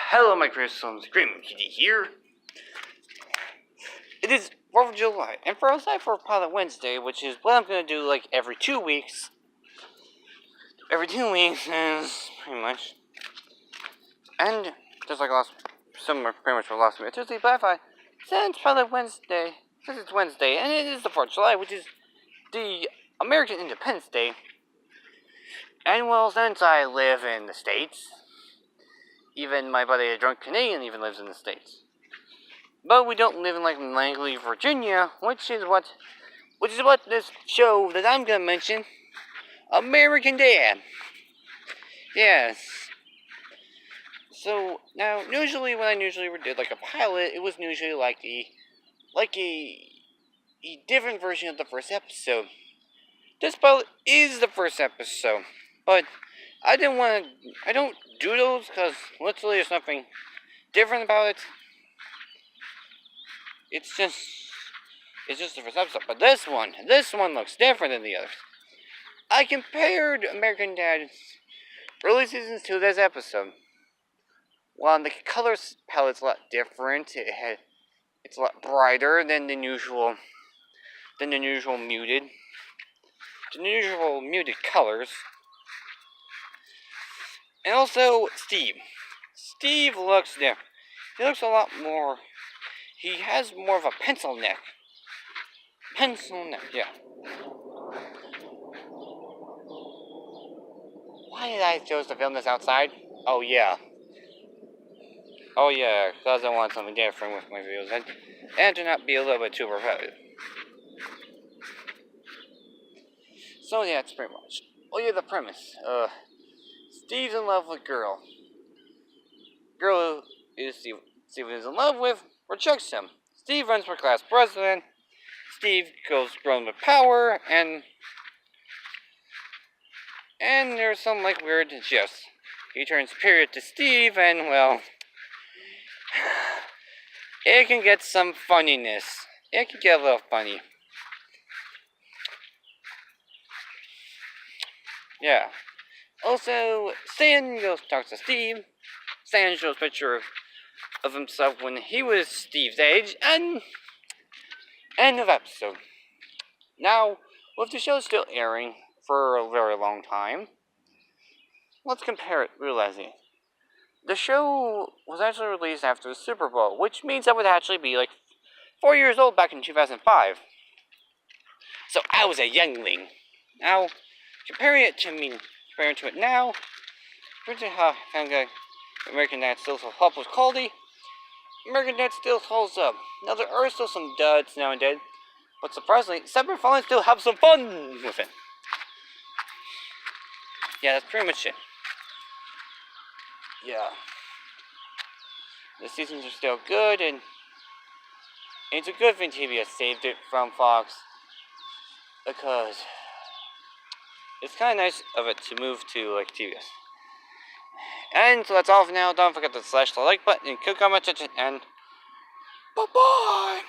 Hello, my Crystals. Green Kitty here. It is 4th of July, and for outside for Pilot Wednesday, which is what I'm going to do like every 2 weeks. Every 2 weeks is pretty much. And just like pretty much for last week, Tuesday, but since Pilot Wednesday, since it's Wednesday, and it is the 4th of July, which is the American Independence Day. And well, since I live in the States, even my buddy, a drunk Canadian, even lives in the States. But we don't live in like Langley, Virginia, which is what this show that I'm gonna mention, American Dad. Yes. So now, usually when I did like a pilot, it was usually like a different version of the first episode. This pilot is the first episode, but I don't do those because literally there's nothing different about it. It's just the first episode. But this one looks different than the others. I compared American Dad's early seasons to this episode. Well, the color palette's a lot different. It's a lot brighter than the usual muted colors. And also, Steve looks different. He looks a lot more. He has more of a pencil neck. Yeah. Why did I choose to film this outside? Oh yeah, because I want something different with my videos and to not be a little bit too repetitive. So yeah, it's pretty much. Oh yeah, the premise. Steve's in love with girl. Girl who Steve is in love with rejects him. Steve runs for class president. Steve goes grown with power, and there's some like weird shifts. He turns period to Steve, and well, it can get some funniness. It can get a little funny. Yeah. Also, Stan goes talks to Steve. Stan shows a picture of himself when he was Steve's age, and end of episode. Now, with the show still airing for a very long time, let's compare it, realizing the show was actually released after the Super Bowl, which means I would actually be like 4 years old back in 2005. So I was a youngling. Now, comparing it to it now, compared to how American Dad still holds up with quality, American Dad still holds up. Now there are still some duds now and then, but surprisingly, Separate Fallen still have some fun with it. Yeah, that's pretty much it. Yeah. The seasons are still good, and it's a good thing TBS saved it from Fox, because it's kind of nice of it to move to like TBS. And so that's all for now. Don't forget to slash the like button and click on my attention, and bye-bye!